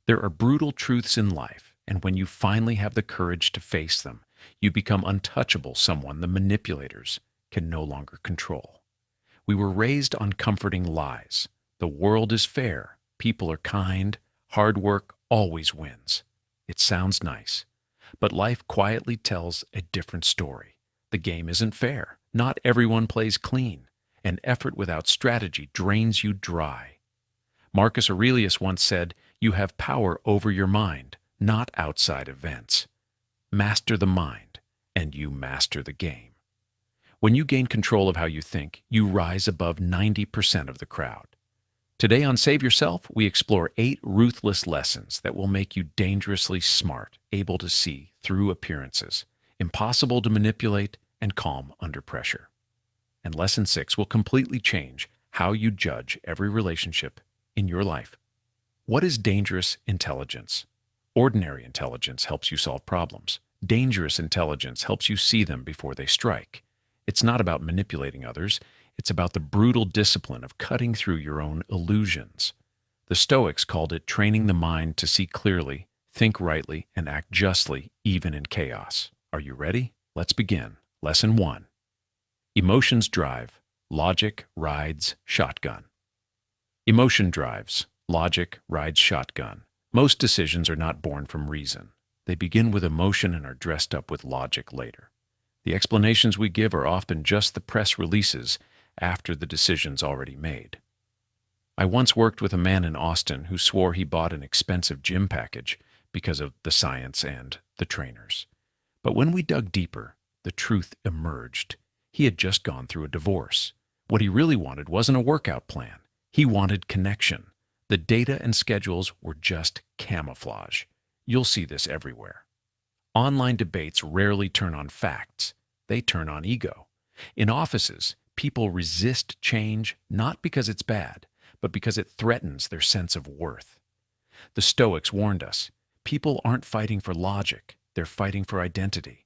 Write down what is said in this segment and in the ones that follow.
There are brutal truths in life, and when you finally have the courage to face them, you become untouchable, someone the manipulators can no longer control. We were raised on comforting lies. The world is fair, people are kind, hard work always wins. It sounds nice, but life quietly tells a different story. The game isn't fair. Not everyone plays clean, and effort without strategy drains you dry. Marcus Aurelius once said, "You have power over your mind, not outside events. Master the mind, and you master the game." When you gain control of how you think, you rise above 90% of the crowd. Today on Save Yourself, we explore 8 ruthless lessons that will make you dangerously smart, able to see through appearances, impossible to manipulate, and calm under pressure. And Lesson 6 will completely change how you judge every relationship in your life. What is dangerous intelligence? Ordinary intelligence helps you solve problems. Dangerous intelligence helps you see them before they strike. It's not about manipulating others. It's about the brutal discipline of cutting through your own illusions. The Stoics called it training the mind to see clearly, think rightly, and act justly, even in chaos. Are you ready? Let's begin. Lesson 1. Emotions drive, logic rides shotgun. Emotion drives, logic rides shotgun. Most decisions are not born from reason. They begin with emotion and are dressed up with logic later. The explanations we give are often just the press releases after the decision's already made. I once worked with a man in Austin who swore he bought an expensive gym package because of the science and the trainers. But when we dug deeper, the truth emerged. He had just gone through a divorce. What he really wanted wasn't a workout plan. He wanted connection. The data and schedules were just camouflage. You'll see this everywhere. Online debates rarely turn on facts. They turn on ego. In offices, people resist change not because it's bad, but because it threatens their sense of worth. The Stoics warned us, people aren't fighting for logic, they're fighting for identity.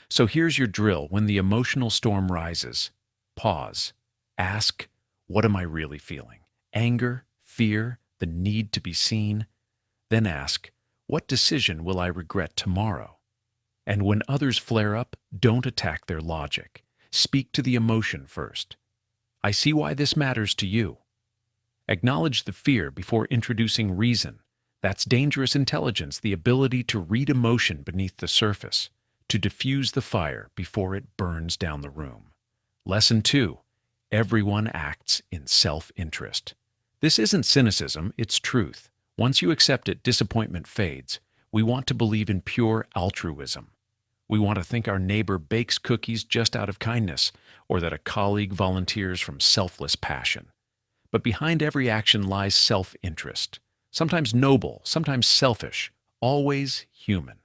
So here's your drill. When the emotional storm rises, pause. Ask, what am I really feeling? Anger, fear, the need to be seen? Then ask, what decision will I regret tomorrow? And when others flare up, don't attack their logic. Speak to the emotion first. I see why this matters to you. Acknowledge the fear before introducing reason. That's dangerous intelligence, the ability to read emotion beneath the surface, to diffuse the fire before it burns down the room. Lesson 2. Everyone acts in self-interest. This isn't cynicism, it's truth. Once you accept it, disappointment fades. We want to believe in pure altruism. We want to think our neighbor bakes cookies just out of kindness, or that a colleague volunteers from selfless passion. But behind every action lies self-interest. Sometimes noble, sometimes selfish, always human.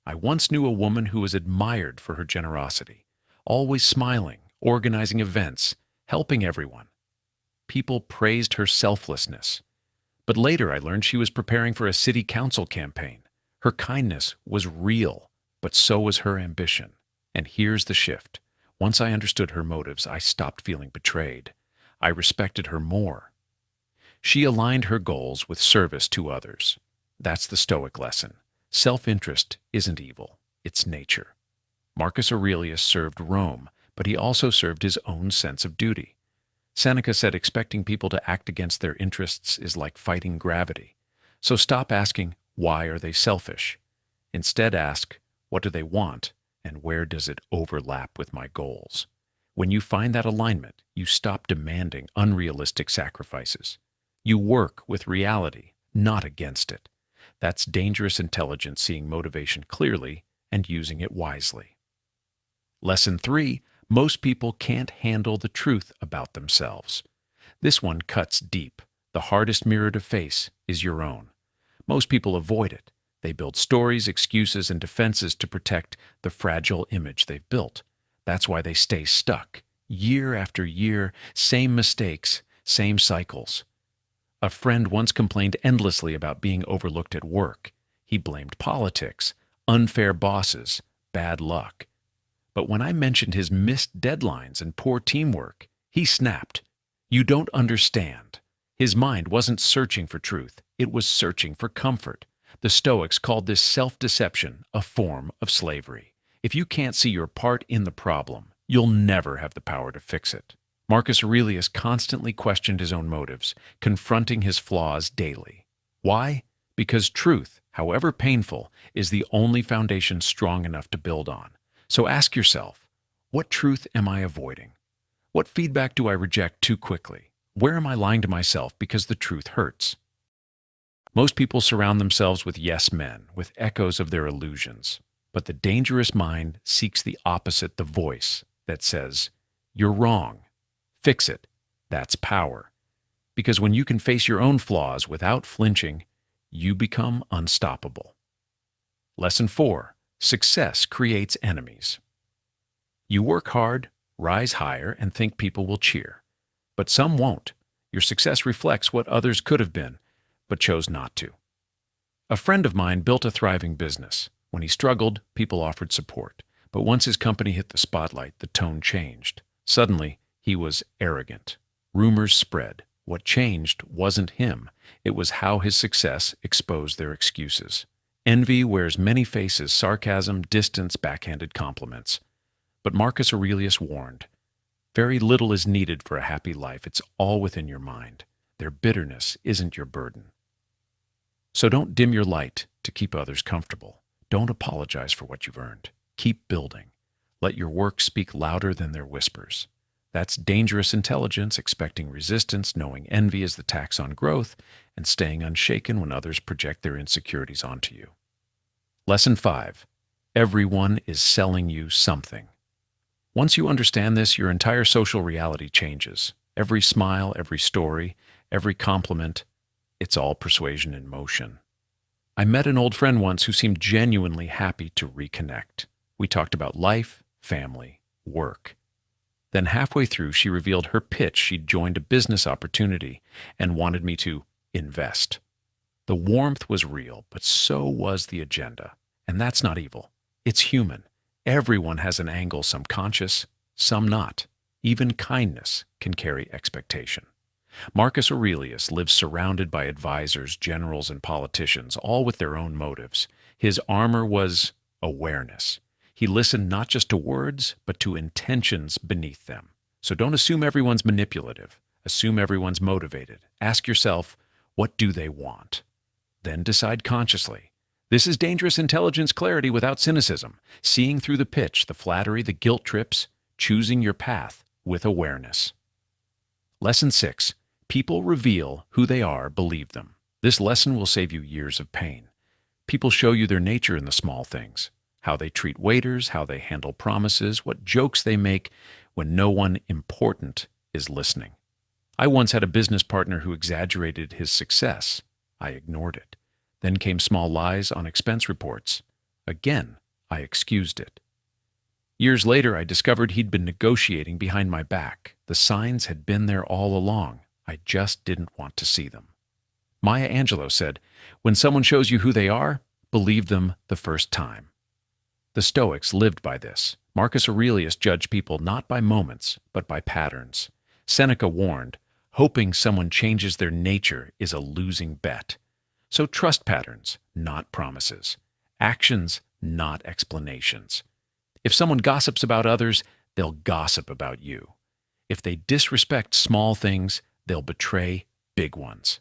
I once knew a woman who was admired for her generosity, always smiling, organizing events, helping everyone. People praised her selflessness. But later I learned she was preparing for a city council campaign. Her kindness was real, but so was her ambition. And here's the shift. Once I understood her motives, I stopped feeling betrayed. I respected her more. She aligned her goals with service to others. That's the Stoic lesson. Self-interest isn't evil, it's nature. Marcus Aurelius served Rome, but he also served his own sense of duty. Seneca said expecting people to act against their interests is like fighting gravity. So stop asking, why are they selfish? Instead ask, what do they want, and where does it overlap with my goals? When you find that alignment, you stop demanding unrealistic sacrifices. You work with reality, not against it. That's dangerous intelligence, seeing motivation clearly and using it wisely. Lesson 3. Most people can't handle the truth about themselves. This one cuts deep. The hardest mirror to face is your own. Most people avoid it. They build stories, excuses, and defenses to protect the fragile image they've built. That's why they stay stuck. Year after year, same mistakes, same cycles. A friend once complained endlessly about being overlooked at work. He blamed politics, unfair bosses, bad luck. But when I mentioned his missed deadlines and poor teamwork, he snapped. You don't understand. His mind wasn't searching for truth. It was searching for comfort. The Stoics called this self-deception a form of slavery. If you can't see your part in the problem, you'll never have the power to fix it. Marcus Aurelius constantly questioned his own motives, confronting his flaws daily. Why? Because truth, however painful, is the only foundation strong enough to build on. So ask yourself, what truth am I avoiding? What feedback do I reject too quickly? Where am I lying to myself because the truth hurts? Most people surround themselves with yes men, with echoes of their illusions. But the dangerous mind seeks the opposite, the voice that says, "You're wrong. Fix it." That's power. Because when you can face your own flaws without flinching, you become unstoppable. Lesson 4. Success creates enemies. You work hard, rise higher, and think people will cheer. But some won't. Your success reflects what others could have been, but chose not to. A friend of mine built a thriving business. When he struggled, people offered support. But once his company hit the spotlight, the tone changed. Suddenly, he was arrogant. Rumors spread. What changed wasn't him. It was how his success exposed their excuses. Envy wears many faces: sarcasm, distance, backhanded compliments. But Marcus Aurelius warned, very little is needed for a happy life. It's all within your mind. Their bitterness isn't your burden. So don't dim your light to keep others comfortable. Don't apologize for what you've earned. Keep building. Let your work speak louder than their whispers. That's dangerous intelligence, expecting resistance, knowing envy is the tax on growth, and staying unshaken when others project their insecurities onto you. Lesson 5. Everyone is selling you something. Once you understand this, your entire social reality changes. Every smile, every story, every compliment, it's all persuasion in motion. I met an old friend once who seemed genuinely happy to reconnect. We talked about life, family, work. Then halfway through, she revealed her pitch. She'd joined a business opportunity and wanted me to invest. The warmth was real, but so was the agenda. And that's not evil. It's human. Everyone has an angle, some conscious, some not. Even kindness can carry expectation. Marcus Aurelius lived surrounded by advisors, generals, and politicians, all with their own motives. His armor was awareness. He listened not just to words, but to intentions beneath them. So don't assume everyone's manipulative. Assume everyone's motivated. Ask yourself, what do they want? Then decide consciously. This is dangerous intelligence clarity without cynicism, seeing through the pitch, the flattery, the guilt trips, choosing your path with awareness. Lesson 6. People reveal who they are, believe them. This lesson will save you years of pain. People show you their nature in the small things. How they treat waiters, how they handle promises, what jokes they make when no one important is listening. I once had a business partner who exaggerated his success. I ignored it. Then came small lies on expense reports. Again, I excused it. Years later, I discovered he'd been negotiating behind my back. The signs had been there all along. I just didn't want to see them. Maya Angelou said, "When someone shows you who they are, believe them the first time." The Stoics lived by this. Marcus Aurelius judged people not by moments, but by patterns. Seneca warned, hoping someone changes their nature is a losing bet. So trust patterns, not promises. Actions, not explanations. If someone gossips about others, they'll gossip about you. If they disrespect small things, they'll betray big ones.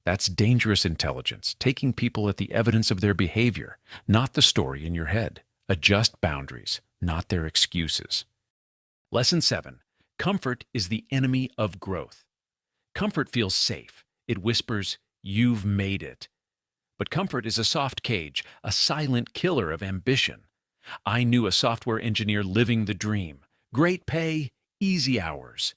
That's dangerous intelligence, taking people at the evidence of their behavior, not the story in your head. Adjust boundaries, not their excuses. Lesson 7. Comfort is the enemy of growth. Comfort feels safe. It whispers, "You've made it." But comfort is a soft cage, a silent killer of ambition. I knew a software engineer living the dream. Great pay, easy hours.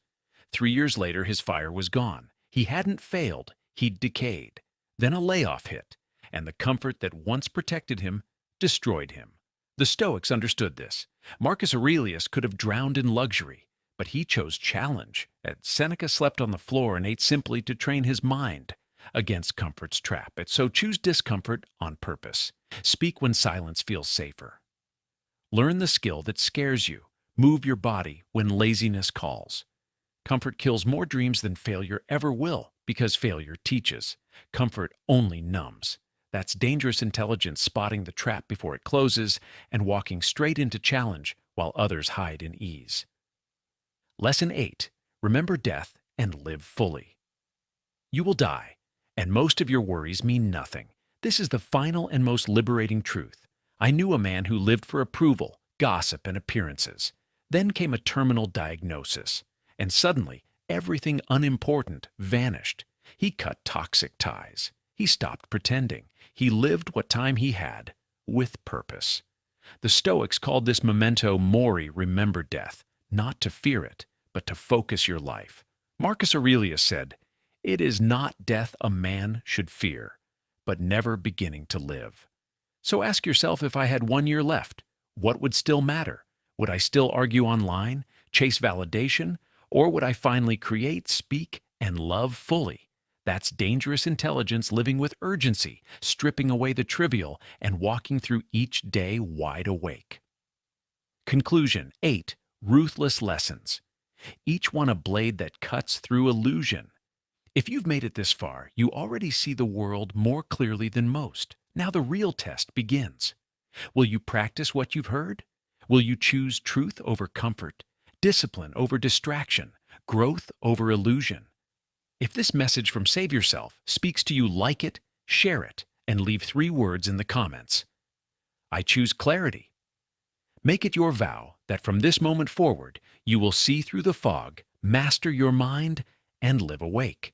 3 years later, his fire was gone. He hadn't failed, he'd decayed. Then a layoff hit, and the comfort that once protected him destroyed him. The Stoics understood this. Marcus Aurelius could have drowned in luxury, but he chose challenge. Seneca slept on the floor and ate simply to train his mind against comfort's trap. So choose discomfort on purpose. Speak when silence feels safer. Learn the skill that scares you. Move your body when laziness calls. Comfort kills more dreams than failure ever will, because failure teaches. Comfort only numbs. That's dangerous intelligence spotting the trap before it closes and walking straight into challenge while others hide in ease. Lesson 8. Remember death and live fully. You will die, and most of your worries mean nothing. This is the final and most liberating truth. I knew a man who lived for approval, gossip, and appearances. Then came a terminal diagnosis, and suddenly everything unimportant vanished. He cut toxic ties. He stopped pretending. He lived what time he had, with purpose. The Stoics called this memento mori, remember death, not to fear it, but to focus your life. Marcus Aurelius said, "It is not death a man should fear, but never beginning to live." So ask yourself, if I had 1 year left, what would still matter? Would I still argue online, chase validation, or would I finally create, speak, and love fully? That's dangerous intelligence living with urgency, stripping away the trivial, and walking through each day wide awake. Conclusion 8. Ruthless lessons. Each one a blade that cuts through illusion. If you've made it this far, you already see the world more clearly than most. Now the real test begins. Will you practice what you've heard? Will you choose truth over comfort, discipline over distraction, growth over illusion? If this message from Save Yourself speaks to you, like it, share it, and leave 3 words in the comments. I choose clarity. Make it your vow that from this moment forward, you will see through the fog, master your mind, and live awake.